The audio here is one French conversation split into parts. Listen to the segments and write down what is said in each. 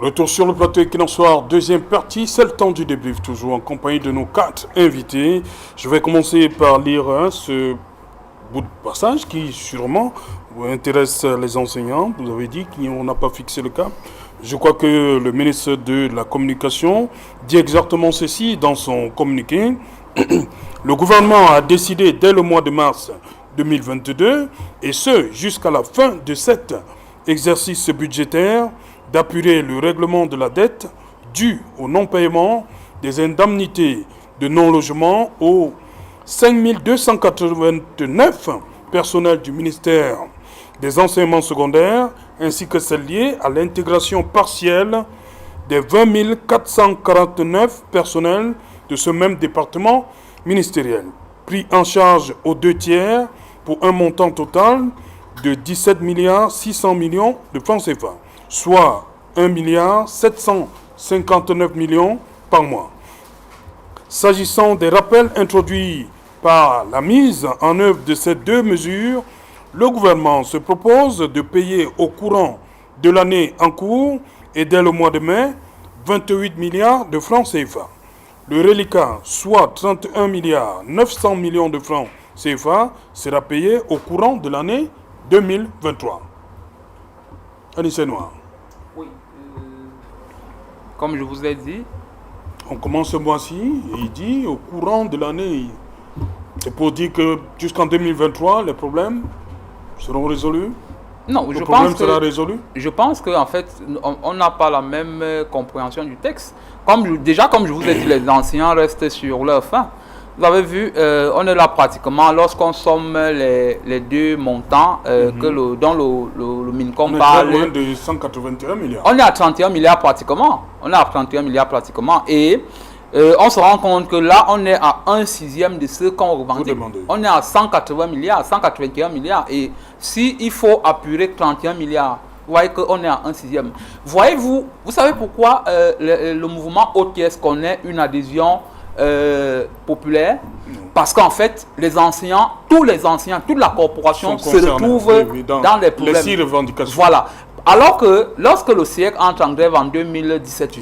Retour sur le plateau Equinoxoir, deuxième partie, c'est le temps du débrief, toujours en compagnie de nos 4 invités. Je vais commencer par lire ce bout de passage qui sûrement intéresse les enseignants. Vous avez dit qu'on n'a pas fixé le cap. Je crois que le ministre de la Communication dit exactement ceci dans son communiqué. Le gouvernement a décidé dès le mois de mars 2022, et ce jusqu'à la fin de cet exercice budgétaire, d'apurer le règlement de la dette due au non-paiement des indemnités de non-logement aux 5289 personnels du ministère des enseignements secondaires, ainsi que celles liées à l'intégration partielle des 20 449 personnels de ce même département ministériel, pris en charge aux 2/3 pour un montant total de 17 600 millions de francs CFA, soit 1 759 millions par mois. S'agissant des rappels introduits par la mise en œuvre de ces deux mesures, le gouvernement se propose de payer au courant de l'année en cours et dès le mois de mai 28 milliards de francs CFA. Le reliquat, soit 31 900 millions de francs CFA, sera payé au courant de l'année 2023. Anissé Noir. Oui, comme je vous ai dit. On commence ce mois-ci et il dit au courant de l'année. C'est pour dire que jusqu'en 2023, les problèmes seront résolus? Non, le problème sera résolu? Je pense qu'en fait, on n'a pas la même compréhension du texte. Comme je vous ai dit, les enseignants restent sur leur faim. Vous avez vu, on est là pratiquement, lorsqu'on somme les deux montants dont le MINCOM parle. On est loin de 181 milliards. On est à 31 milliards pratiquement. Et on se rend compte que là, on est à 1/6 de ce qu'on revendique. On est à 180 milliards, 181 milliards. Et s'il faut apurer 31 milliards, vous voyez qu'on est à 1/6. Voyez-vous, vous savez pourquoi le mouvement OTS connaît une adhésion populaire? Parce qu'en fait, les enseignants, tous les enseignants, toute la corporation se retrouvent dans les problèmes. Les 6 revendications. Voilà. Alors que lorsque le SIEC entre en grève en 2017,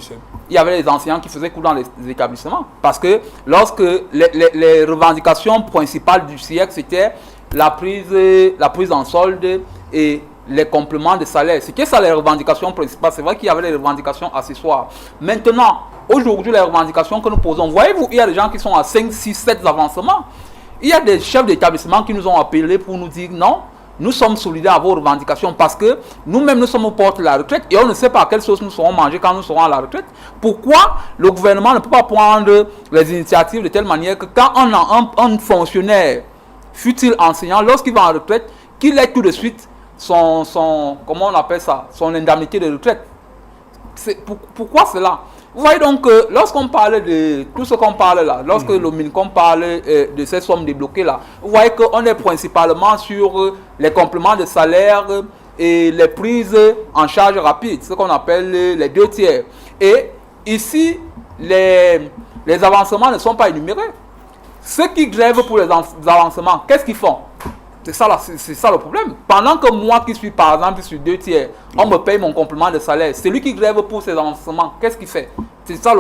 il y avait les enseignants qui faisaient cours dans les établissements. Parce que lorsque les revendications principales du SIEC, c'était la prise en solde et les compléments de salaire. C'est que ça les revendications principales. C'est vrai qu'il y avait les revendications accessoires. Maintenant, aujourd'hui, les revendications que nous posons, voyez-vous, il y a des gens qui sont à 5, 6, 7 avancements. Il y a des chefs d'établissement qui nous ont appelés pour nous dire non, nous sommes solidaires à vos revendications parce que nous-mêmes nous sommes aux portes de la retraite et on ne sait pas à quelle sauce nous serons mangés quand nous serons à la retraite. Pourquoi le gouvernement ne peut pas prendre les initiatives de telle manière que quand on a un fonctionnaire, fut-il enseignant, lorsqu'il va en retraite, qu'il ait tout de suite comment on appelle ça, son indemnité de retraite. Pourquoi cela? Vous voyez donc que lorsqu'on parle de tout ce qu'on parle là, lorsque le MINCOM parle de ces sommes débloquées là, vous voyez qu'on est principalement sur les compléments de salaire et les prises en charge rapide, ce qu'on appelle les 2/3. Et ici, les avancements ne sont pas énumérés. Ceux qui grèvent pour les avancements, qu'est-ce qu'ils font? C'est ça le problème. Pendant que moi qui suis par exemple sur 2/3, on me paye mon complément de salaire. Celui qui grève pour ses avancements, qu'est-ce qu'il fait? C'est ça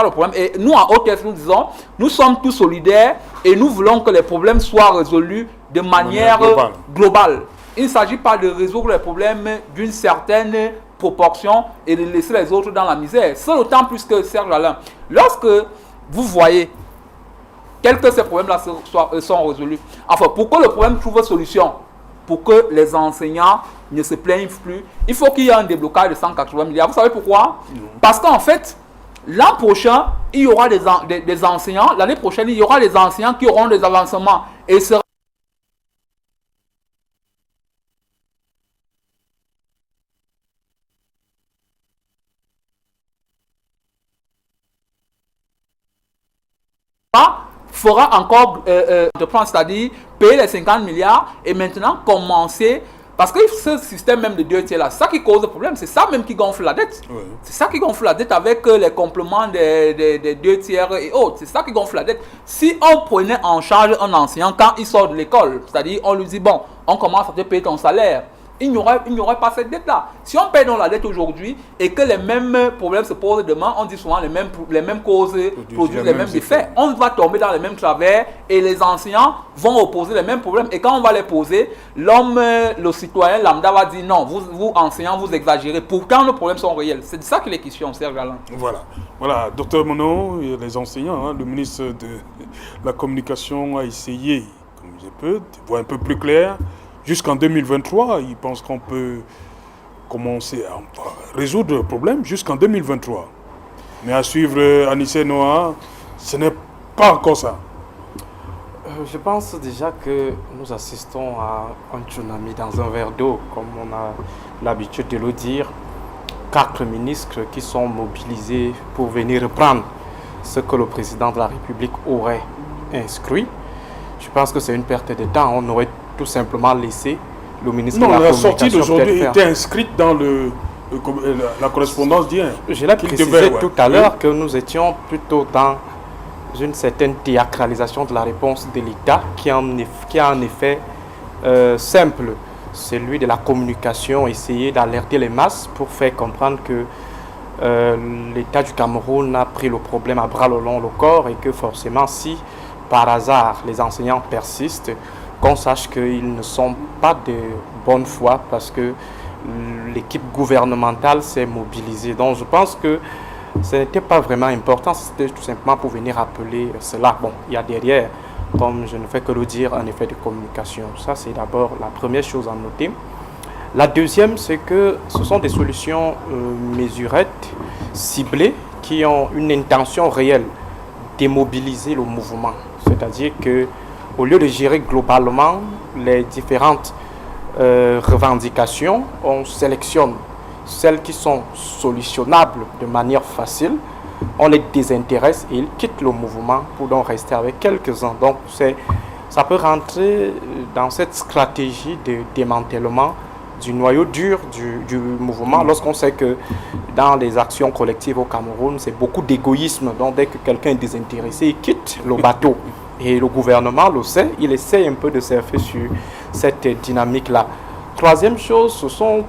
le problème. Et nous en OTS, nous disons, nous sommes tous solidaires et nous voulons que les problèmes soient résolus de manière globale. Il ne s'agit pas de résoudre les problèmes d'une certaine proportion et de laisser les autres dans la misère. C'est d'autant plus que Serge Alain, lorsque vous voyez que ces problèmes-là sont résolus. Enfin, pour que le problème trouve solution, pour que les enseignants ne se plaignent plus, il faut qu'il y ait un déblocage de 180 milliards. Vous savez pourquoi? Parce qu'en fait, l'an prochain, il y aura des enseignants. L'année prochaine, il y aura des enseignants qui auront des avancements. Et ce fera encore c'est-à-dire payer les 50 milliards et maintenant commencer, parce que ce système même de 2/3 là, c'est ça qui cause le problème, c'est ça même qui gonfle la dette. Oui. C'est ça qui gonfle la dette avec les compléments des 2/3 et autres, c'est ça qui gonfle la dette. Si on prenait en charge un enseignant quand il sort de l'école, c'est-à-dire on lui dit bon, on commence à te payer ton salaire, il n'y aurait pas cette dette-là. Si on paie dans la dette aujourd'hui et que les mêmes problèmes se posent demain, on dit souvent les mêmes causes produisent les mêmes effets. On va tomber dans les mêmes travers et les enseignants vont opposer les mêmes problèmes. Et quand on va les poser, l'homme, le citoyen lambda va dire non, vous enseignants, vous exagérez. Pourtant, nos problèmes sont réels. C'est de ça qu'il est question, Serge Alain. Voilà, docteur Monod, les enseignants, le ministre de la Communication a essayé, comme je peux, de voir un peu plus clair. Jusqu'en 2023, ils pensent qu'on peut commencer à résoudre le problème jusqu'en 2023. Mais à suivre Anissé Noah, ce n'est pas encore ça. Je pense déjà que nous assistons à un tsunami dans un verre d'eau, comme on a l'habitude de le dire. 4 ministres qui sont mobilisés pour venir reprendre ce que le président de la République aurait inscrit. Je pense que c'est une perte de temps. On aurait tout simplement laissé le ministre de la Communication. La sortie d'aujourd'hui était inscrite dans la correspondance d'hier. Je l'ai précisé tout à l'heure que nous étions plutôt dans une certaine théâtralisation de la réponse de l'État qui a un effet simple, celui de la communication, essayer d'alerter les masses pour faire comprendre que l'État du Cameroun a pris le problème à bras le long le corps et que forcément si par hasard les enseignants persistent, qu'on sache qu'ils ne sont pas de bonne foi parce que l'équipe gouvernementale s'est mobilisée. Donc je pense que ce n'était pas vraiment important, c'était tout simplement pour venir rappeler cela. Bon, il y a derrière, comme je ne fais que le dire, un effet de communication. Ça, c'est d'abord la première chose à noter. La deuxième, c'est que ce sont des solutions mesurettes, ciblées, qui ont une intention réelle démobiliser le mouvement. C'est-à-dire que au lieu de gérer globalement les différentes revendications, on sélectionne celles qui sont solutionnables de manière facile, on les désintéresse et ils quittent le mouvement pour donc rester avec quelques-uns. Donc ça peut rentrer dans cette stratégie de démantèlement du noyau dur du mouvement, lorsqu'on sait que dans les actions collectives au Cameroun, c'est beaucoup d'égoïsme. Donc dès que quelqu'un est désintéressé, il quitte le bateau. Et le gouvernement le sait, il essaie un peu de surfer sur cette dynamique-là. Troisième chose, ce sont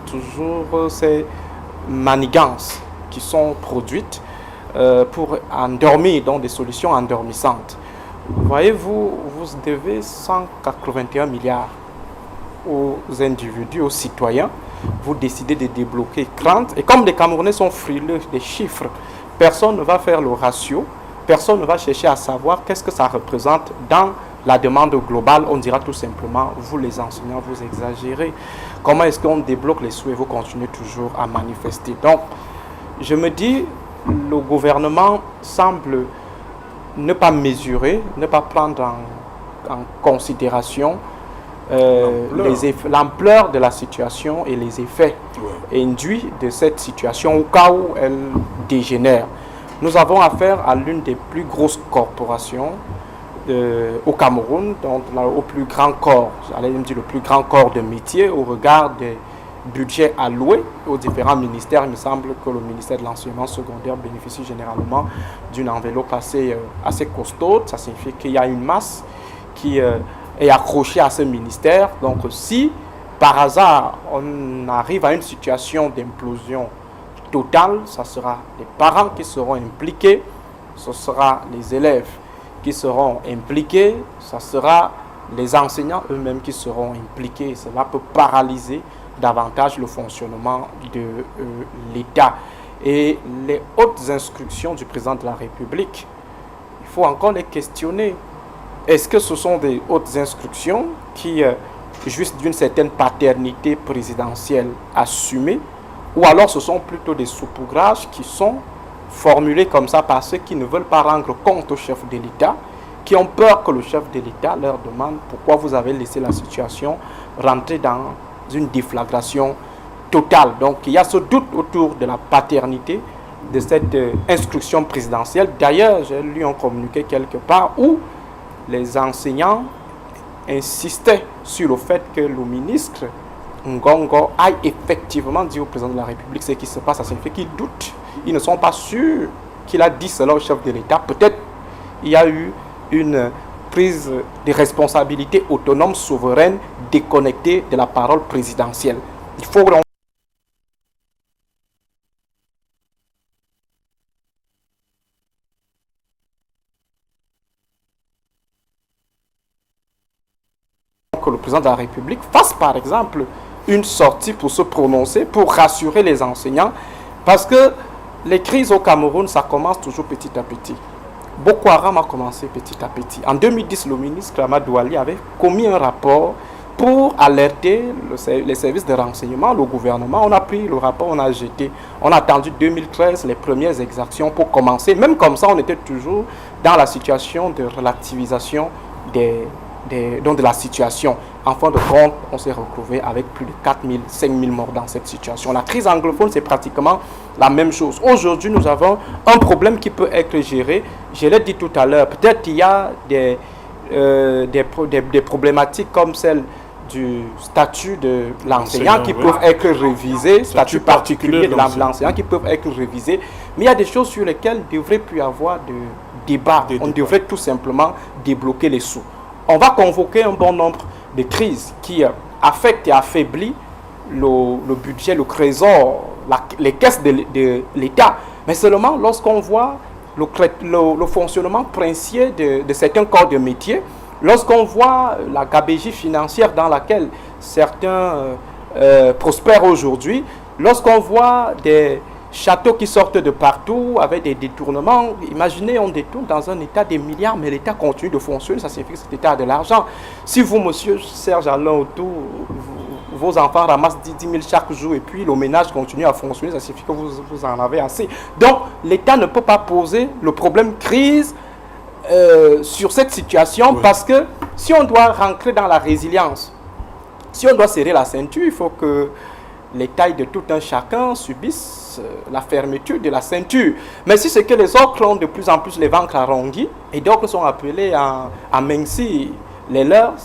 toujours ces manigances qui sont produites pour endormir, donc des solutions endormissantes. Voyez-vous, vous devez 181 milliards aux individus, aux citoyens. Vous décidez de débloquer 30. Et comme les Camerounais sont frileux des chiffres, personne ne va faire le ratio. Personne ne va chercher à savoir qu'est-ce que ça représente dans la demande globale. On dira tout simplement, vous les enseignants, vous exagérez. Comment est-ce qu'on débloque les sous et vous continuez toujours à manifester? Donc, je me dis, le gouvernement semble ne pas mesurer, ne pas prendre en considération l'ampleur de la situation et les effets induits de cette situation au cas où elle dégénère. Nous avons affaire à l'une des plus grosses corporations au Cameroun, donc au plus grand corps, j'allais me dire le plus grand corps de métier au regard des budgets alloués aux différents ministères. Il me semble que le ministère de l'enseignement secondaire bénéficie généralement d'une enveloppe assez costaud. Ça signifie qu'il y a une masse qui est accrochée à ce ministère. Donc si par hasard on arrive à une situation d'implosion totale, ce sera les parents qui seront impliqués, ce sera les élèves qui seront impliqués, ce sera les enseignants eux-mêmes qui seront impliqués. Cela peut paralyser davantage le fonctionnement de l'État. Et les hautes instructions du président de la République, il faut encore les questionner. Est-ce que ce sont des hautes instructions qui, juste d'une certaine paternité présidentielle assumée, ou alors ce sont plutôt des saupoudrages qui sont formulés comme ça par ceux qui ne veulent pas rendre compte au chef de l'État, qui ont peur que le chef de l'État leur demande pourquoi vous avez laissé la situation rentrer dans une déflagration totale. Donc il y a ce doute autour de la paternité de cette instruction présidentielle. D'ailleurs, j'ai lu un communiqué quelque part où les enseignants insistaient sur le fait que le ministre Ngongo a effectivement dit au président de la République ce qui se passe. Ça signifie qu'ils doutent. Ils ne sont pas sûrs qu'il a dit cela au chef de l'État. Peut-être il y a eu une prise de responsabilité autonome, souveraine, déconnectée de la parole présidentielle. Il faut que le président de la République fasse par exemple une sortie pour se prononcer, pour rassurer les enseignants, parce que les crises au Cameroun, ça commence toujours petit à petit. Boko Haram a commencé petit à petit. En 2010, le ministre Amadou Ali avait commis un rapport pour alerter les services de renseignement, le gouvernement. On a pris le rapport, on a jeté. On a attendu 2013 les premières exactions pour commencer. Même comme ça, on était toujours dans la situation de relativisation de la situation. En fin de compte, on s'est retrouvé avec plus de 4 000, 5 000 morts dans cette situation. La crise anglophone, c'est pratiquement la même chose. Aujourd'hui, nous avons un problème qui peut être géré. Je l'ai dit tout à l'heure, peut-être qu'il y a des problématiques comme celle du statut de l'enseignant qui peuvent être révisées, statut particulier de l'enseignant qui peuvent être révisés. Mais il y a des choses sur lesquelles il ne devrait plus y avoir de débat. On devrait tout simplement débloquer les sous. On va convoquer un bon nombre de crises qui affectent et affaiblissent le budget, le trésor, les caisses de l'État. Mais seulement lorsqu'on voit le fonctionnement princier de certains corps de métier, lorsqu'on voit la gabegie financière dans laquelle certains prospèrent aujourd'hui, lorsqu'on voit des châteaux qui sortent de partout avec des détournements. Imaginez, on détourne dans un État des milliards, mais l'État continue de fonctionner. Ça signifie que cet État a de l'argent. Si vous, monsieur Serge Alain Autou, vos enfants ramassent 10 000 chaque jour et puis le ménage continue à fonctionner, ça signifie que vous en avez assez. Donc, l'État ne peut pas poser le problème crise sur cette situation parce que si on doit rentrer dans la résilience, si on doit serrer la ceinture, il faut que les tailles de tout un chacun subissent la fermeture de la ceinture. Mais si c'est que les autres ont de plus en plus les ventres arrondis et donc sont appelés à mincir les leurs,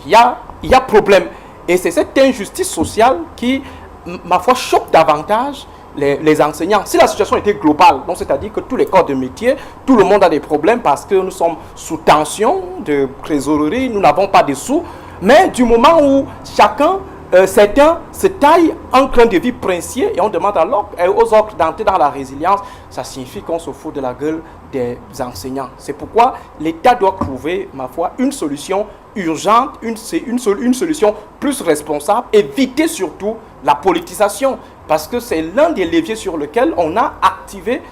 il y a problème. Et c'est cette injustice sociale qui, ma foi, choque davantage les enseignants. Si la situation était globale, donc c'est-à-dire que tous les corps de métier, tout le monde a des problèmes parce que nous sommes sous tension de trésorerie, nous n'avons pas de sous, mais du moment où chacun certains se taillent un train de vie princier et on demande alors aux autres d'entrer dans la résilience, ça signifie qu'on se fout de la gueule des enseignants. C'est pourquoi l'État doit trouver, ma foi, une solution urgente, une solution plus responsable, éviter surtout la politisation, parce que c'est l'un des leviers sur lequel on a activé,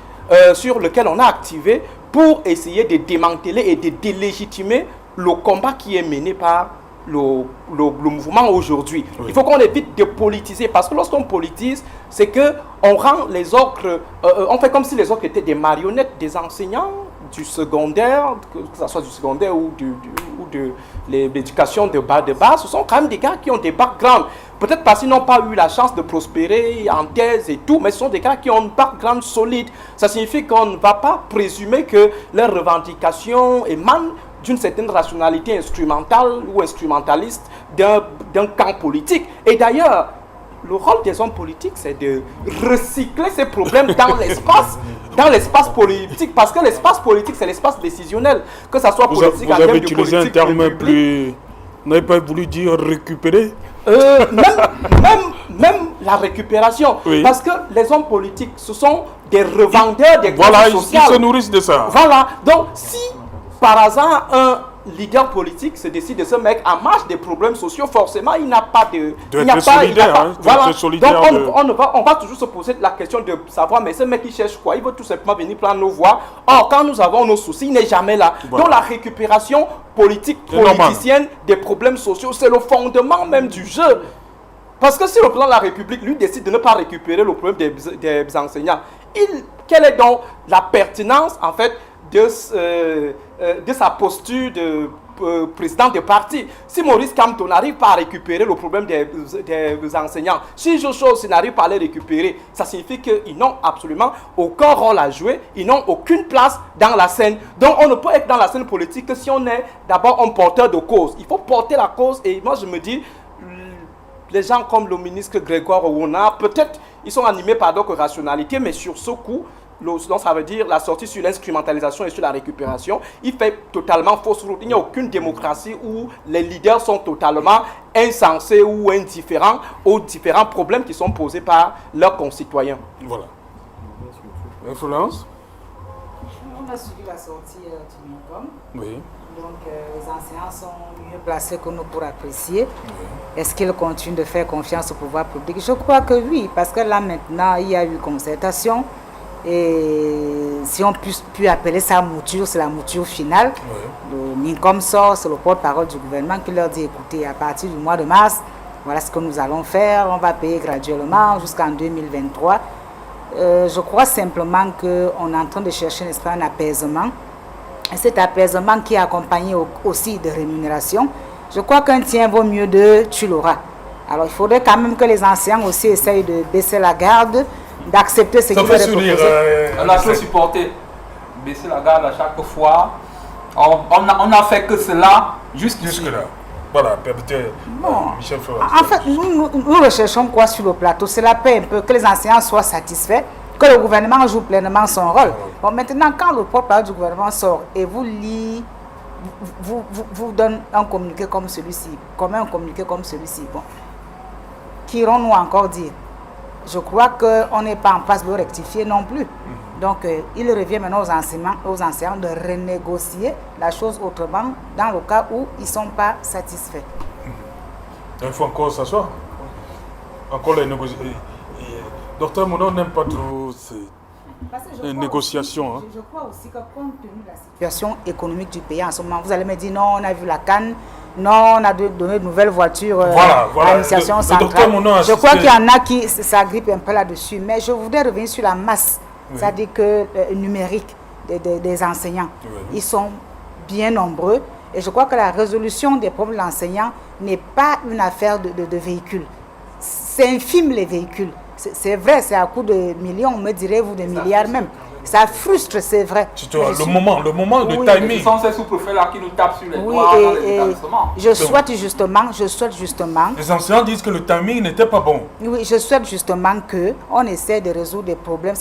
pour essayer de démanteler et de délégitimer le combat qui est mené par le mouvement aujourd'hui. Il faut qu'on évite de politiser, parce que lorsqu'on politise, c'est qu'on rend les autres, on fait comme si les autres étaient des marionnettes des enseignants du secondaire, que ce soit du secondaire ou de l'éducation de base. Ce sont quand même des gars qui ont des backgrounds. Peut-être parce qu'ils n'ont pas eu la chance de prospérer en thèse et tout, mais ce sont des gars qui ont un background solide. Ça signifie qu'on ne va pas présumer que leurs revendications émanent d'une certaine rationalité instrumentale ou instrumentaliste d'un camp politique. Et d'ailleurs, le rôle des hommes politiques, c'est de recycler ces problèmes dans l'espace politique, parce que l'espace politique, c'est l'espace décisionnel, que ça soit politique, vous avez utilisé un terme plus... Vous n'avez pas voulu dire récupérer? Même la récupération, oui. Parce que les hommes politiques, ce sont des revendeurs des causes sociales. Ils se nourrissent de ça. Voilà, donc si par hasard un leader politique se décide de se mettre en marche des problèmes sociaux, forcément il n'a pas de... Voilà, donc on va toujours se poser la question de savoir, mais ce mec il cherche quoi? Il veut tout simplement venir prendre nos voix. Or, quand nous avons nos soucis, il n'est jamais là. Voilà. Donc la récupération politicienne des problèmes sociaux, c'est le fondement même du jeu. Parce que si le président de la République, lui, décide de ne pas récupérer le problème des enseignants, quelle est donc la pertinence, en fait, de sa posture de président de parti? Si Maurice Kamto n'arrive pas à récupérer le problème des enseignants, si Joshua aussi n'arrive pas à les récupérer, ça signifie qu'ils n'ont absolument aucun rôle à jouer, ils n'ont aucune place dans la scène. Donc on ne peut être dans la scène politique que si on est d'abord un porteur de cause. Il faut porter la cause, et moi je me dis, les gens comme le ministre Grégoire Ouona, peut-être ils sont animés par d'autres rationalités, mais sur ce coup, donc ça veut dire la sortie sur l'instrumentalisation et sur la récupération, il fait totalement fausse route. Il n'y a aucune démocratie où les leaders sont totalement insensés ou indifférents aux différents problèmes qui sont posés par leurs concitoyens. Voilà. Influence? On a suivi la sortie du MINCOM. Oui. Donc les enseignants sont mieux placés que nous pour apprécier. Oui. Est-ce qu'ils continuent de faire confiance au pouvoir public? Je crois que oui, parce que là maintenant, il y a eu concertation. Et si on peut appeler ça mouture, c'est la mouture finale. Oui. Le MINCOM sort, c'est le porte-parole du gouvernement qui leur dit, écoutez, à partir du mois de mars, voilà ce que nous allons faire. On va payer graduellement jusqu'en 2023. Je crois simplement qu'on est en train de chercher un apaisement. Et cet apaisement qui est accompagné aussi de rémunération, je crois qu'un tien vaut mieux de tu l'auras. Alors il faudrait quand même que les enseignants aussi essayent de baisser la garde, d'accepter ce qu'ils veulent proposer. On a toujours supporté baisser la garde à chaque fois. On a fait que cela jusque-là. Voilà, peut-être Michel Florent. En fait, nous recherchons quoi sur le plateau? C'est la paix un peu, que les enseignants soient satisfaits, que le gouvernement joue pleinement son rôle. Bon, maintenant, quand le porte-parole du gouvernement sort et vous lit, vous donne un communiqué comme celui-ci, bon, qu'irons-nous encore dire? Je crois qu'on n'est pas en passe de rectifier non plus. Donc, il revient maintenant aux enseignants de renégocier la chose autrement dans le cas où ils ne sont pas satisfaits. Il faut encore s'asseoir. Encore les négociations. Docteur Mounon n'aime pas trop ces négociations. Je crois aussi que compte tenu de la situation économique du pays en ce moment, vous allez me dire non, on a vu la canne, non, on a donné de nouvelles voitures à l'administration centrale. Je crois qu'il y en a qui s'agrippent un peu là-dessus, mais je voudrais revenir sur la masse. Oui. C'est-à-dire que numérique des enseignants, oui. Ils sont bien nombreux et je crois que la résolution des problèmes de l'enseignant n'est pas une affaire de véhicules. C'est infime les véhicules. C'est vrai, c'est à coup de millions, me direz-vous, de milliards même. Ça frustre, c'est vrai. Le moment de timing. Ce sont ces sous-préfets-là qui nous tapent sur les doigts dans les établissements. Je souhaite justement... Les enseignants disent que le timing n'était pas bon. Oui, je souhaite justement qu'on essaie de résoudre des problèmes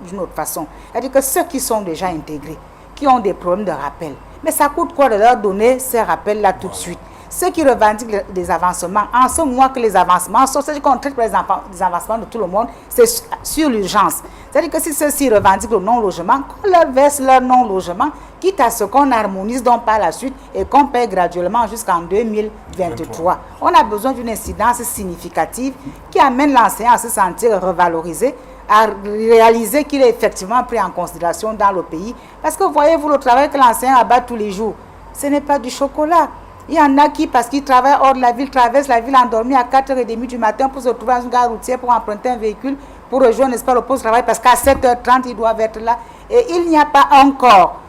d'une autre façon. C'est-à-dire que ceux qui sont déjà intégrés, qui ont des problèmes de rappel, mais ça coûte quoi de leur donner ces rappels-là tout de suite? Ceux qui revendiquent des avancements, en ce mois que les avancements sont ceux qu'on traite par les avancements de tout le monde, c'est sur l'urgence. C'est-à-dire que si ceux-ci revendiquent le non-logement, qu'on leur verse leur non-logement, quitte à ce qu'on harmonise donc par la suite et qu'on paye graduellement jusqu'en 2023. On a besoin d'une incidence significative qui amène l'enseignant à se sentir revalorisé, à réaliser qu'il est effectivement pris en considération dans le pays. Parce que voyez-vous, le travail que l'enseignant abat tous les jours, ce n'est pas du chocolat. Il y en a qui, parce qu'ils travaillent hors de la ville, traversent la ville endormis à 4h30 du matin pour se retrouver dans une gare routière, pour emprunter un véhicule, pour rejoindre, n'est-ce pas, le poste de travail, parce qu'à 7h30, ils doivent être là. Et il n'y a pas encore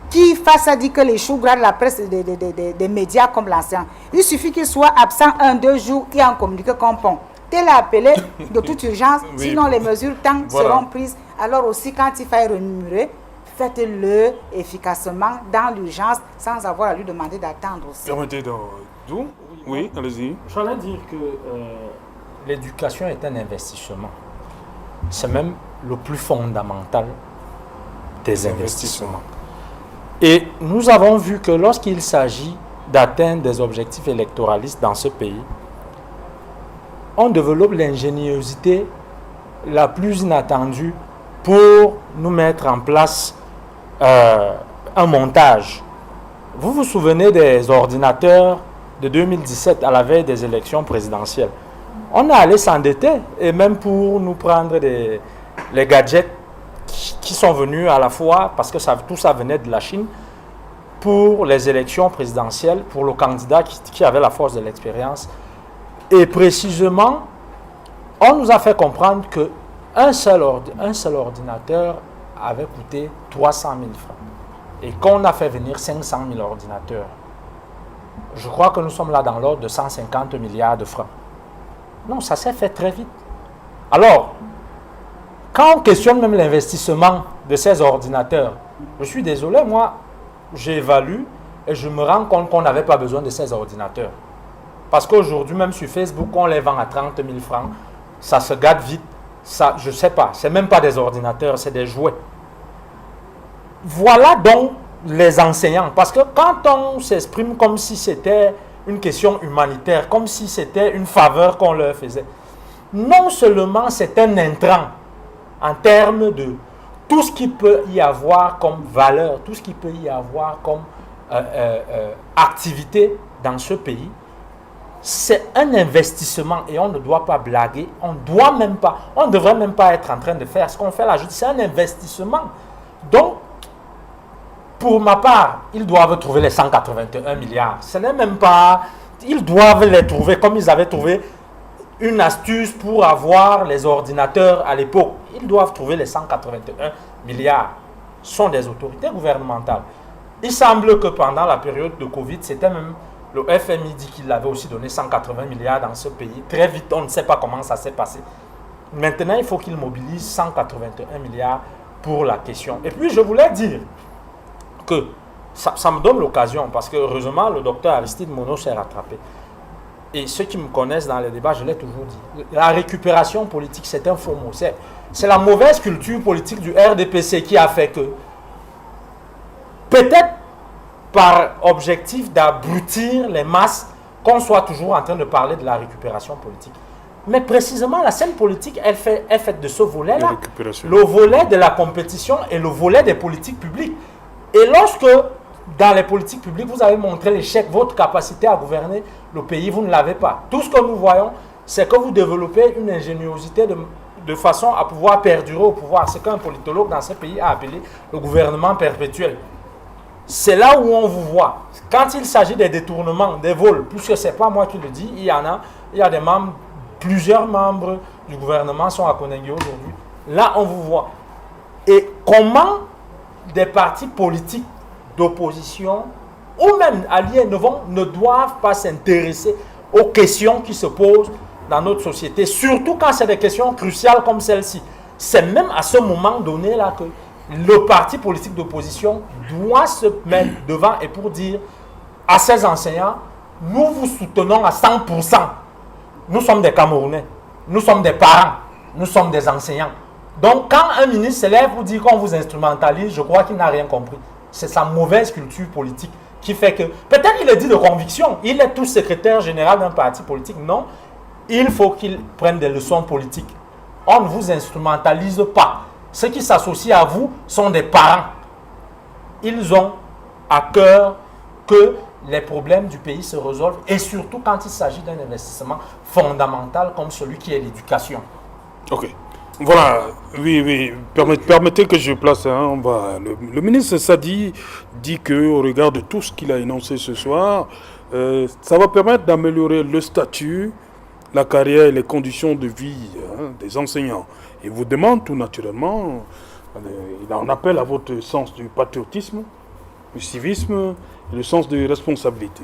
qui fasse à dire que les choux gras de la presse des médias comme l'enseignant. Il suffit qu'il soit absent 1-2 jours, il y a un communiqué qu'on pond. Tel est appelé de toute urgence, oui. Sinon les mesures tant seront prises. Alors aussi, quand il faille rémunérer, faites-le efficacement dans l'urgence sans avoir à lui demander d'attendre aussi. Permettez donc. Oui, allez-y. J'allais dire que l'éducation est un investissement. C'est même le plus fondamental des investissements. Et nous avons vu que lorsqu'il s'agit d'atteindre des objectifs électoralistes dans ce pays, on développe l'ingéniosité la plus inattendue pour nous mettre en place un montage. Vous vous souvenez des ordinateurs de 2017 à la veille des élections présidentielles? On est allé s'endetter et même pour nous prendre les gadgets qui sont venus à la fois, parce que tout ça venait de la Chine, pour les élections présidentielles, pour le candidat qui avait la force de l'expérience. Et précisément, on nous a fait comprendre qu'un seul ordinateur avait coûté 300 000 francs et qu'on a fait venir 500 000 ordinateurs. Je crois que nous sommes là dans l'ordre de 150 milliards de francs. Non, ça s'est fait très vite. Alors, quand on questionne même l'investissement de ces ordinateurs, je suis désolé, moi, j'évalue et je me rends compte qu'on n'avait pas besoin de ces ordinateurs. Parce qu'aujourd'hui, même sur Facebook, on les vend à 30 000 francs, ça se gâte vite. ça, je ne sais pas, ce n'est même pas des ordinateurs, c'est des jouets. Voilà donc les enseignants. Parce que quand on s'exprime comme si c'était une question humanitaire, comme si c'était une faveur qu'on leur faisait, non seulement c'est un intrant en termes de tout ce qu'il peut y avoir comme valeur, tout ce qu'il peut y avoir comme activité dans ce pays, c'est un investissement et on ne doit pas blaguer, on ne devrait même pas être en train de faire ce qu'on fait là, c'est un investissement. Donc, pour ma part, ils doivent trouver les 181 milliards. Ce n'est même pas... Ils doivent les trouver comme ils avaient trouvé une astuce pour avoir les ordinateurs à l'époque. Ils doivent trouver les 181 milliards. Ce sont des autorités gouvernementales. Il semble que pendant la période de Covid, c'était même... Le FMI dit qu'il avait aussi donné 180 milliards dans ce pays. Très vite, on ne sait pas comment ça s'est passé. Maintenant, il faut qu'il mobilise 181 milliards pour la question. Et puis, je voulais dire que ça me donne l'occasion, parce que heureusement, le docteur Aristide Monod s'est rattrapé. Et ceux qui me connaissent dans les débats, je l'ai toujours dit. La récupération politique, c'est un faux mot. C'est la mauvaise culture politique du RDPC qui a fait que, peut-être par objectif d'abrutir les masses, qu'on soit toujours en train de parler de la récupération politique. Mais précisément, la scène politique, elle est faite de ce volet-là. Le volet de la compétition et le volet des politiques publiques. Et lorsque, dans les politiques publiques, vous avez montré l'échec, votre capacité à gouverner le pays, vous ne l'avez pas. Tout ce que nous voyons, c'est que vous développez une ingéniosité de façon à pouvoir perdurer au pouvoir. C'est qu'un politologue dans ce pays a appelé le gouvernement perpétuel. C'est là où on vous voit. Quand il s'agit des détournements, des vols, puisque ce n'est pas moi qui le dis, il y a des membres, plusieurs membres du gouvernement sont à Koningui aujourd'hui. Là, on vous voit. Et comment des partis politiques d'opposition ou même alliés ne doivent pas s'intéresser aux questions qui se posent dans notre société, surtout quand c'est des questions cruciales comme celle-ci. C'est même à ce moment donné là que le parti politique d'opposition doit se mettre devant et pour dire à ces enseignants, nous vous soutenons à 100%. Nous sommes des Camerounais, nous sommes des parents, nous sommes des enseignants. Donc, quand un ministre se lève pour dire qu'on vous instrumentalise, je crois qu'il n'a rien compris. C'est sa mauvaise culture politique qui fait que... Peut-être qu'il le dit de conviction. Il est tout secrétaire général d'un parti politique. Non, il faut qu'il prenne des leçons politiques. On ne vous instrumentalise pas. Ceux qui s'associent à vous sont des parents. Ils ont à cœur que les problèmes du pays se résolvent et surtout quand il s'agit d'un investissement fondamental comme celui qui est l'éducation. Ok. Voilà, oui. Permettez que je place. Le ministre Sadi dit qu'au regard de tout ce qu'il a énoncé ce soir, ça va permettre d'améliorer le statut, la carrière et les conditions de vie des enseignants. Il vous demande tout naturellement, il en appelle à votre sens du patriotisme, du civisme et le sens de responsabilité.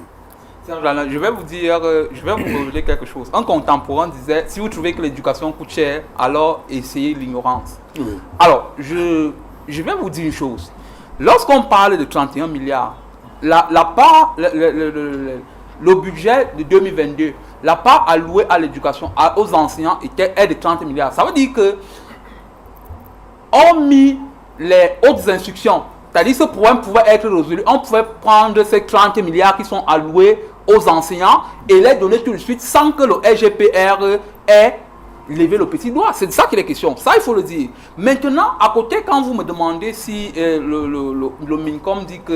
Je vais vous dire, je vais vous révéler quelque chose. Un contemporain disait, si vous trouvez que l'éducation coûte cher, alors essayez l'ignorance. Oui. Alors, je vais vous dire une chose. Lorsqu'on parle de 31 milliards, la part, le budget de 2022, la part allouée à l'éducation, aux enseignants, est de 30 milliards. Ça veut dire que, hormis les hautes instructions, c'est-à-dire que ce problème pouvait être résolu, on pouvait prendre ces 30 milliards qui sont alloués aux enseignants et les donner tout de suite sans que le SGPR ait levé le petit doigt. C'est de ça qu'il est question. Ça, il faut le dire. Maintenant, à côté, quand vous me demandez si le MINCOM dit que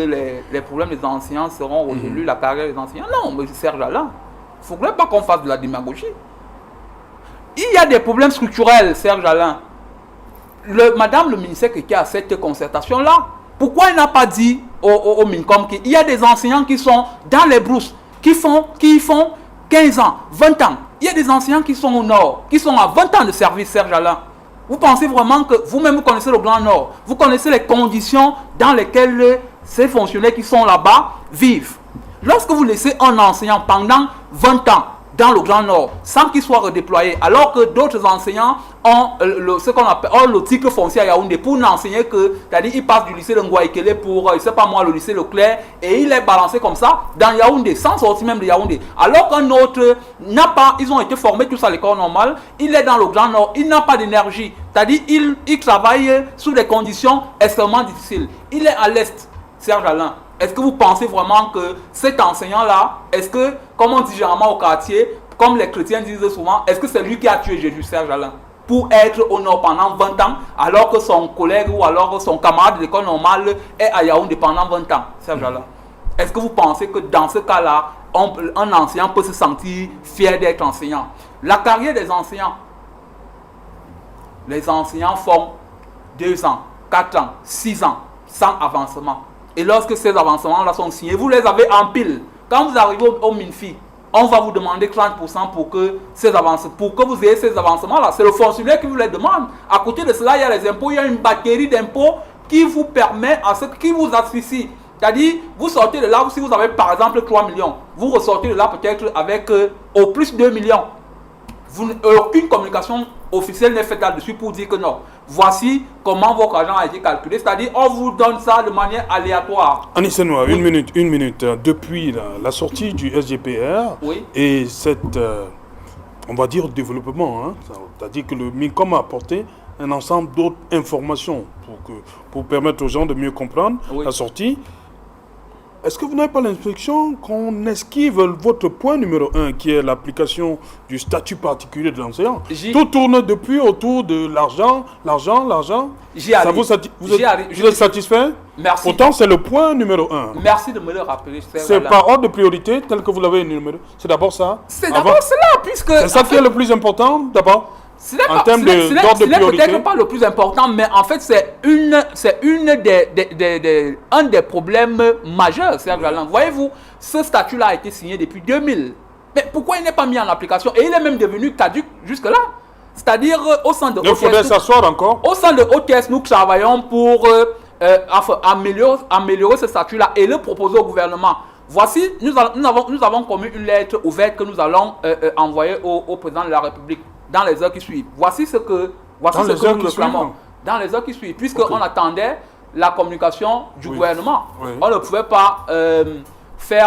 les problèmes des enseignants seront résolus, la carrière des enseignants, non, mais Serge Alain, il ne faudrait pas qu'on fasse de la démagogie. Il y a des problèmes structurels, Serge Alain. Madame le ministère qui a cette concertation-là, pourquoi il n'a pas dit au MINCOM qu'il y a des enseignants qui sont dans les brousses, qui font 15 ans, 20 ans. Il y a des enseignants qui sont au Nord, qui sont à 20 ans de service, Serge Alain. Vous pensez vraiment que vous-même vous connaissez le Grand Nord, vous connaissez les conditions dans lesquelles ces fonctionnaires qui sont là-bas vivent. Lorsque vous laissez un enseignant pendant 20 ans dans le Grand Nord sans qu'ils soient redéployés, alors que d'autres enseignants ont ce qu'on appelle le titre foncier à Yaoundé pour n'enseigner que, c'est-à-dire ils passent du lycée de Ngouaïkele pour, je sais pas moi, le lycée Leclerc, et il est balancé comme ça dans Yaoundé, sans sortir même de Yaoundé. Alors qu'un autre n'a pas, ils ont été formés tous à l'école normale, il est dans le Grand Nord, il n'a pas d'énergie, c'est-à-dire il travaille sous des conditions extrêmement difficiles. Il est à l'Est, Serge Alain. Est-ce que vous pensez vraiment que cet enseignant-là, est-ce que, comme on dit généralement au quartier, comme les chrétiens disent souvent, est-ce que c'est lui qui a tué Jésus, Serge Alain, pour être au Nord pendant 20 ans, alors que son collègue ou alors son camarade de l'école normale est à Yaoundé pendant 20 ans, Serge Alain? Est-ce que vous pensez que dans ce cas-là, un enseignant peut se sentir fier d'être enseignant? La carrière des enseignants, les enseignants font 2 ans, 4 ans, 6 ans, sans avancement. Et lorsque ces avancements-là sont signés, vous les avez en pile. Quand vous arrivez au MINFI, on va vous demander 30% pour que vous ayez ces avancements-là. C'est le fonctionnaire qui vous les demande. À côté de cela, il y a les impôts. Il y a une batterie d'impôts qui vous permet, qui vous asphyxie. C'est-à-dire, vous sortez de là, si vous avez par exemple 3 millions, vous ressortez de là peut-être avec au plus 2 millions. Aucune communication officielle n'est faite là-dessus pour dire que non. Voici comment votre argent a été calculé. C'est-à-dire, on vous donne ça de manière aléatoire. Anis Senoa, une minute. Depuis la sortie du SGPR et cette, on va dire, développement, hein, c'est-à-dire que le MINCOM a apporté un ensemble d'autres informations pour permettre aux gens de mieux comprendre la sortie. Est-ce que vous n'avez pas l'impression qu'on esquive votre point numéro 1, qui est l'application du statut particulier de l'enseignant? Tout tourne depuis autour de l'argent. Vous êtes satisfait? Merci. Pourtant, c'est le point numéro 1. Merci de me le rappeler. C'est par ordre de priorité, tel que vous l'avez énuméré. C'est d'abord ça. C'est d'abord cela, puisque... C'est ça qui est le plus important, d'abord. En termes d'ordre de priorité. Peut-être pas le plus important, mais en fait, c'est un des problèmes majeurs, Serge Alain. Voyez-vous, ce statut-là a été signé depuis 2000. Mais pourquoi il n'est pas mis en application? Et il est même devenu caduc jusque-là. C'est-à-dire, au sein de OTS... Il faudrait s'asseoir encore. Au sein de OTS, nous travaillons pour améliorer ce statut-là et le proposer au gouvernement. Voici, nous avons commis une lettre ouverte que nous allons envoyer au président de la République dans les heures qui suivent. Voici ce que nous réclamons. Dans les heures qui suivent, puisqu'on attendait la communication du gouvernement. On ne pouvait pas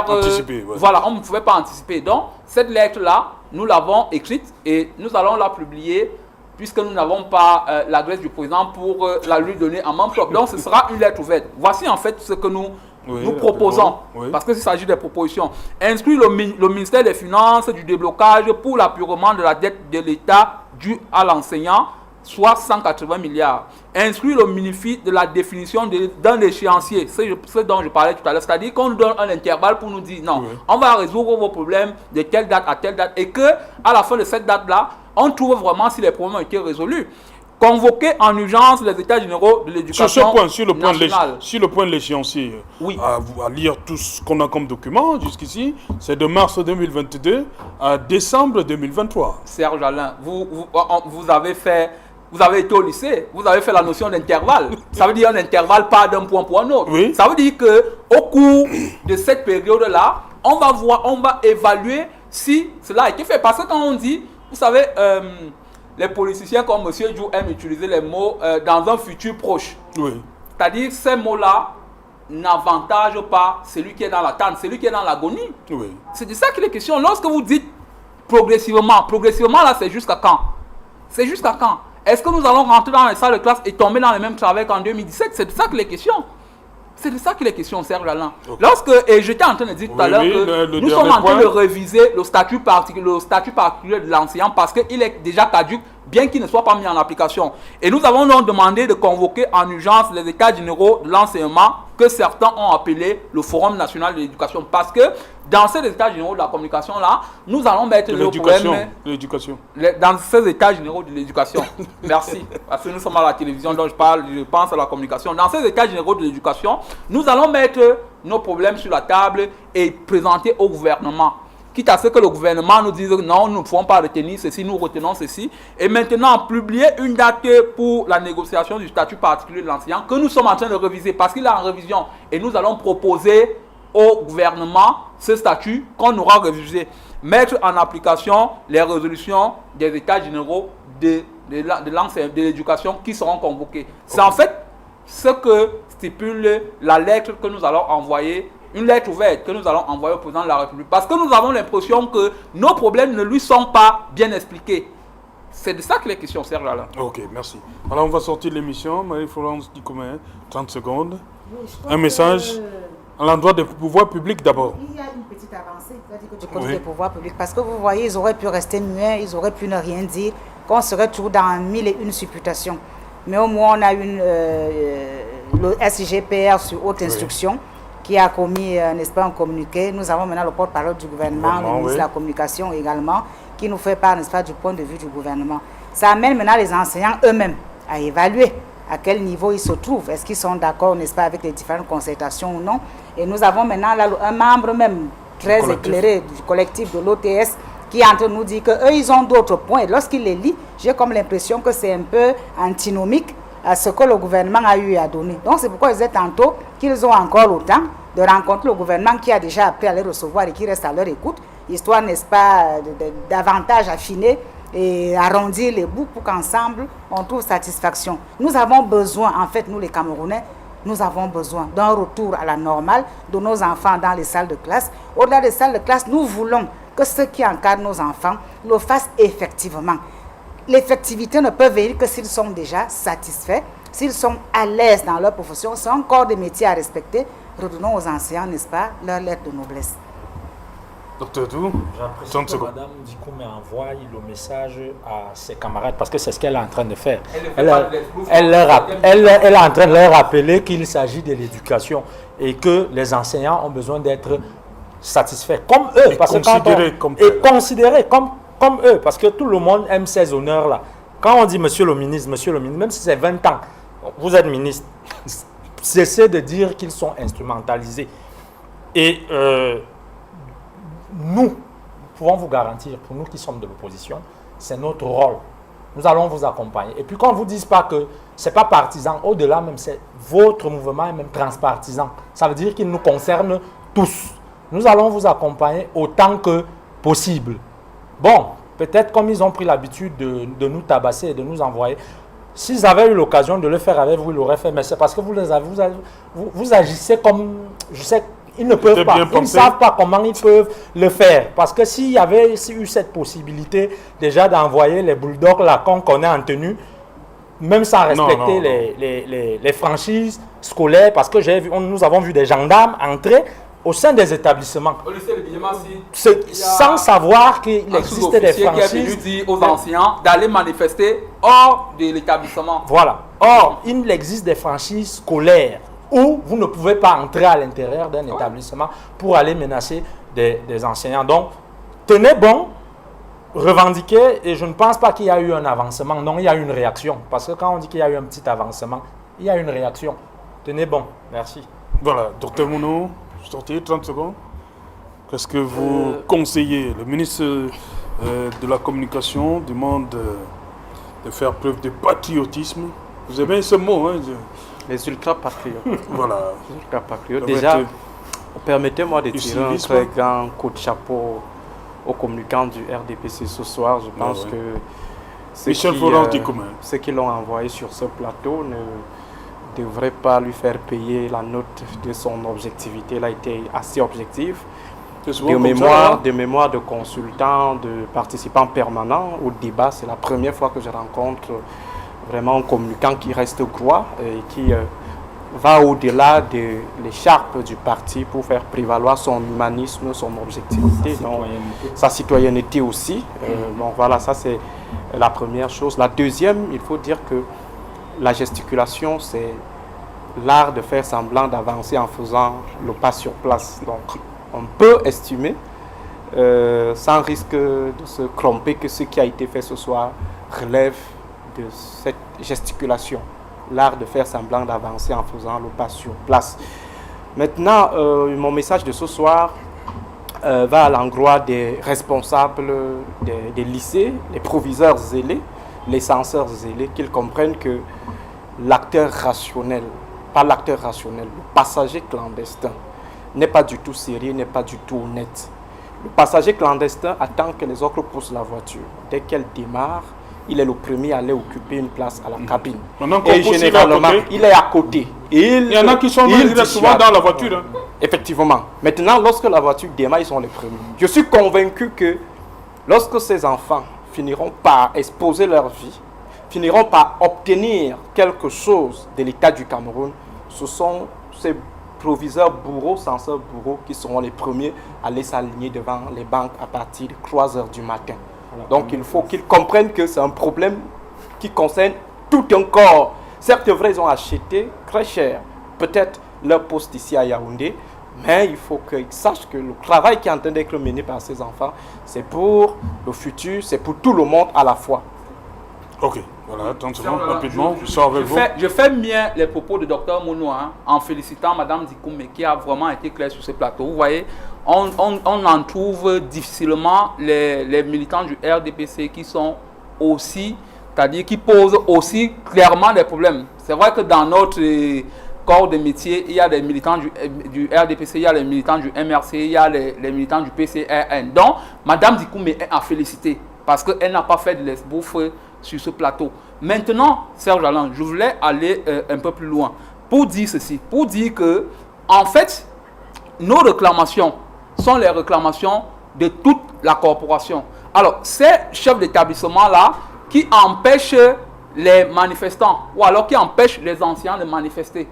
anticiper. Voilà, on ne pouvait pas anticiper. Donc, cette lettre-là, nous l'avons écrite et nous allons la publier puisque nous n'avons pas l'adresse du président pour la lui donner en main propre. Donc, ce sera une lettre ouverte. Voici en fait ce que nous proposons, parce qu'il s'agit des propositions. Inscrire le ministère des Finances du déblocage pour l'appurement de la dette de l'État due à l'enseignant, soit 180 milliards. Inscrire le MINFI de la définition d'un échéancier, ce dont je parlais tout à l'heure, c'est-à-dire qu'on nous donne un intervalle pour nous dire non, on va résoudre vos problèmes de telle date à telle date, et que à la fin de cette date-là, on trouve vraiment si les problèmes ont été résolus. Convoquer en urgence les états généraux de l'éducation nationale. Sur le point de l'échéancier, à lire tout ce qu'on a comme document jusqu'ici, c'est de mars 2022 à décembre 2023. Serge Alain, vous avez été au lycée, vous avez fait la notion d'intervalle. Ça veut dire un intervalle pas d'un point pour un autre. Ça veut dire qu'au cours de cette période-là, on va évaluer si cela a été fait. Parce que quand on dit, vous savez... les politiciens comme M. Djou aiment utiliser les mots dans un futur proche. C'est-à-dire ces mots-là n'avantagent pas celui qui est dans l'attente, celui qui est dans l'agonie. C'est de ça qu'il est question. Lorsque vous dites progressivement là, c'est jusqu'à quand? C'est jusqu'à quand? Est-ce que nous allons rentrer dans les salles de classe et tomber dans les mêmes travers qu'en 2017? C'est de ça qu'il est question. C'est de ça qu'il est question, Serge Alain. Et j'étais en train de dire tout à l'heure que nous sommes en train de réviser le statut particulier de l'enseignant parce qu'il est déjà caduc, bien qu'il ne soit pas mis en application. Et nous avons donc demandé de convoquer en urgence les états généraux de l'enseignement que certains ont appelé le Forum national de l'éducation. Parce que dans ces états généraux de la communication-là, nous allons mettre le problème... Dans ces états généraux de l'éducation. Merci. Parce que nous sommes à la télévision, donc je pense à la communication. Dans ces états généraux de l'éducation, nous allons mettre nos problèmes sur la table et présenter au gouvernement. Quitte à ce que le gouvernement nous dise non, nous ne pouvons pas retenir ceci, nous retenons ceci. Et maintenant, publier une date pour la négociation du statut particulier de l'enseignant que nous sommes en train de réviser parce qu'il est en révision. Et nous allons proposer au gouvernement ce statut qu'on aura révisé. mettre en application les résolutions des états généraux de l'éducation qui seront convoqués. C'est en fait ce que stipule la lettre que nous allons envoyer, une lettre ouverte que nous allons envoyer au président de la République. Parce que nous avons l'impression que nos problèmes ne lui sont pas bien expliqués. C'est de ça que les questions servent là. Ok, merci. Alors on va sortir de l'émission. Marie-Florence Dikome, 30 secondes. Un message à l'endroit des pouvoirs publics d'abord. Il y a une petite avancée du côté des pouvoirs publics. Parce que vous voyez, ils auraient pu rester muets, ils auraient pu ne rien dire, qu'on serait toujours dans 1001 supputations. Mais au moins, on a le SIGPR sur haute instruction qui a commis, n'est-ce pas, un communiqué. Nous avons maintenant le porte-parole du gouvernement, le ministre de la Communication également, qui nous fait part, n'est-ce pas, du point de vue du gouvernement. Ça amène maintenant les enseignants eux-mêmes à évaluer à quel niveau ils se trouvent. Est-ce qu'ils sont d'accord, n'est-ce pas, avec les différentes concertations ou non. Et nous avons maintenant là, un membre même très éclairé du collectif de l'OTS qui est en train de nous dire qu'eux, ils ont d'autres points. Et lorsqu'il les lit, j'ai comme l'impression que c'est un peu antinomique à ce que le gouvernement a eu à donner. Donc c'est pourquoi ils disaient tantôt qu'ils ont encore le temps de rencontrer le gouvernement qui a déjà appris à les recevoir et qui reste à leur écoute, histoire, n'est-ce pas, davantage affiner et arrondir les bouts pour qu'ensemble, on trouve satisfaction. Nous avons besoin, en fait, nous les Camerounais, nous avons besoin d'un retour à la normale de nos enfants dans les salles de classe. Au-delà des salles de classe, nous voulons que ceux qui encadrent nos enfants le fassent effectivement. L'effectivité ne peut venir que s'ils sont déjà satisfaits, s'ils sont à l'aise dans leur profession. C'est encore des métiers à respecter. Redonnons aux enseignants, n'est-ce pas, leur lettre de noblesse. Docteur Dou, j'apprécie que Mme Dikome envoie le message à ses camarades parce que c'est ce qu'elle est en train de faire. Elle est en train de leur rappeler qu'il s'agit de l'éducation et que les enseignants ont besoin d'être satisfaits comme eux. Et parce considérés comme eux, parce que tout le monde aime ces honneurs-là. Quand on dit monsieur le ministre, même si c'est 20 ans, vous êtes ministre, cessez de dire qu'ils sont instrumentalisés. Et nous pouvons vous garantir, pour nous qui sommes de l'opposition, c'est notre rôle. Nous allons vous accompagner. Et puis qu'on ne vous dise pas que ce n'est pas partisan, au-delà même, c'est votre mouvement est même transpartisan. Ça veut dire qu'il nous concerne tous. Nous allons vous accompagner autant que possible. Bon, peut-être comme ils ont pris l'habitude de nous tabasser et de nous envoyer, s'ils avaient eu l'occasion de le faire avec vous, ils l'auraient fait. Mais c'est parce que vous agissez comme, je sais, ils ne peuvent pas, ils ne savent pas comment ils peuvent le faire. Parce que s'il y avait eu cette possibilité déjà d'envoyer les bulldogs là qu'on connaît en tenue, même sans respecter les franchises scolaires, parce que nous avons vu des gendarmes entrer au sein des établissements, sans savoir qu'il existait des franchises. Qui est venu dire aux enseignants d'aller manifester hors de l'établissement. Voilà. Or, il existe des franchises scolaires où vous ne pouvez pas entrer à l'intérieur d'un établissement pour aller menacer des enseignants. Donc, tenez bon, revendiquez, et je ne pense pas qu'il y a eu un avancement. Non, il y a eu une réaction. Parce que quand on dit qu'il y a eu un petit avancement, il y a une réaction. Tenez bon. Merci. Voilà, docteur Mouno, sortez 30 secondes. Qu'est-ce que vous conseillez? Le ministre de la Communication demande de faire preuve de patriotisme. Vous aimez ce mot, hein? Les ultra-patriotes. Voilà. Les ultra-patriotes. Déjà, permettez-moi de tirer un très grand coup de chapeau aux communicants du RDPC ce soir. Je pense que ceux qui l'ont envoyé sur ce plateau ne devraient pas lui faire payer la note de son objectivité. Elle a été assez objective. De mémoire de consultants, de participants permanents au débat, c'est la première fois que je rencontre vraiment un communicant qui reste droit et qui va au-delà de l'écharpe du parti pour faire prévaloir son humanisme, son objectivité, sa citoyenneté aussi. Donc voilà, ça c'est la première chose. La deuxième, il faut dire que la gesticulation, c'est l'art de faire semblant d'avancer en faisant le pas sur place. Donc on peut estimer, sans risque de se tromper, que ce qui a été fait ce soir relève de cette gesticulation, l'art de faire semblant d'avancer en faisant le pas sur place. Maintenant, mon message de ce soir va à l'endroit des responsables des lycées, les proviseurs zélés, les censeurs zélés, qu'ils comprennent que l'acteur rationnel, pas l'acteur rationnel, le passager clandestin, n'est pas du tout sérieux, n'est pas du tout honnête. Le passager clandestin attend que les autres poussent la voiture. Dès qu'elle démarre, il est le premier à aller occuper une place à la cabine. Maintenant qu'on Et pousse, généralement, il est à côté. Il y en a qui sont souvent dans la voiture. Hein. Effectivement. Maintenant, lorsque la voiture démarre, ils sont les premiers. Je suis convaincu que lorsque ces enfants finiront par exposer leur vie, finiront par obtenir quelque chose de l'État du Cameroun, ce sont ces proviseurs bourreaux, censeurs bourreaux, qui seront les premiers à aller s'aligner devant les banques à partir de 3 heures du matin. Donc il faut qu'ils comprennent que c'est un problème qui concerne tout un corps. Certes, vrai, ils ont acheté très cher, peut-être leur poste ici à Yaoundé, mais il faut qu'ils sachent que le travail qui est en train d'être mené par ces enfants, c'est pour le futur, c'est pour tout le monde à la fois. Ok, voilà, attention, rapidement, je sors avec vous. Je fais bien les propos de Dr Mounou en félicitant Mme Dikoumé qui a vraiment été claire sur ce plateau. Vous voyez, on en trouve difficilement les militants du RDPC qui sont aussi, c'est-à-dire qui posent aussi clairement des problèmes. C'est vrai que dans notre corps de métier, il y a des militants du RDPC, il y a les militants du MRC, il y a les militants du PCRN. Donc, Mme Dikoumé est à féliciter parce qu'elle n'a pas fait de l'esbouffe sur ce plateau. Maintenant, Serge Alain, je voulais aller un peu plus loin pour dire ceci, pour dire que, en fait, nos réclamations sont les réclamations de toute la corporation. Alors, ces chefs d'établissement-là qui empêchent les manifestants ou alors qui empêchent les anciens de manifester,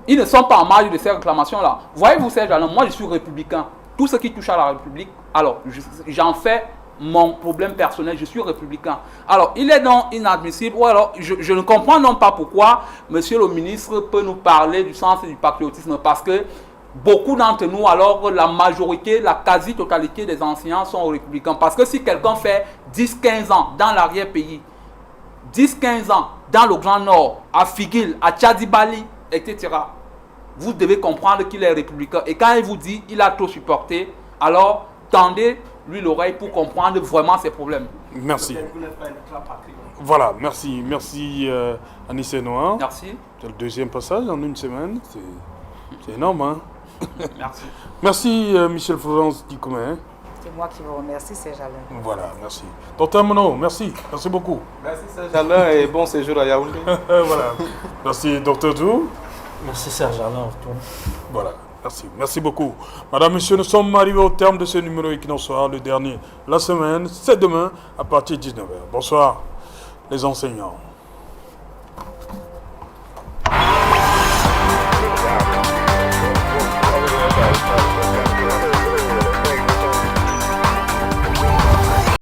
ils ne sont pas en marge de ces réclamations-là. Voyez-vous, Serge Alain, moi je suis républicain. Tout ce qui touche à la République, alors j'en fais mon problème personnel, je suis républicain. Alors, il est donc inadmissible, ou alors, je ne comprends non pas pourquoi monsieur le ministre peut nous parler du sens du patriotisme, parce que beaucoup d'entre nous, alors la majorité, la quasi-totalité des enseignants sont républicains. Parce que si quelqu'un fait 10-15 ans dans l'arrière-pays, 10-15 ans dans le Grand Nord, à Figuil, à Tchadibali, etc., vous devez comprendre qu'il est républicain. Et quand il vous dit qu'il a trop supporté, alors tendez lui l'oreille pour comprendre vraiment ses problèmes. Merci. Voilà, merci. Merci Anissé Noir. Merci. C'est le deuxième passage en une semaine. C'est énorme, hein? Merci. Merci Michel Florence Dikoumé. C'est moi qui vous remercie, Serge Alain. Voilà, merci. Dr Mono, merci. Merci beaucoup. Merci Serge Alain et bon séjour à Yaoundé. Voilà. Merci Dr Dou. Merci Serge Alain. Voilà. Merci. Merci beaucoup. Madame, Monsieur, nous sommes arrivés au terme de ce numéro Equinox Soir, le dernier. La semaine, c'est demain à partir de 19h. Bonsoir, les enseignants.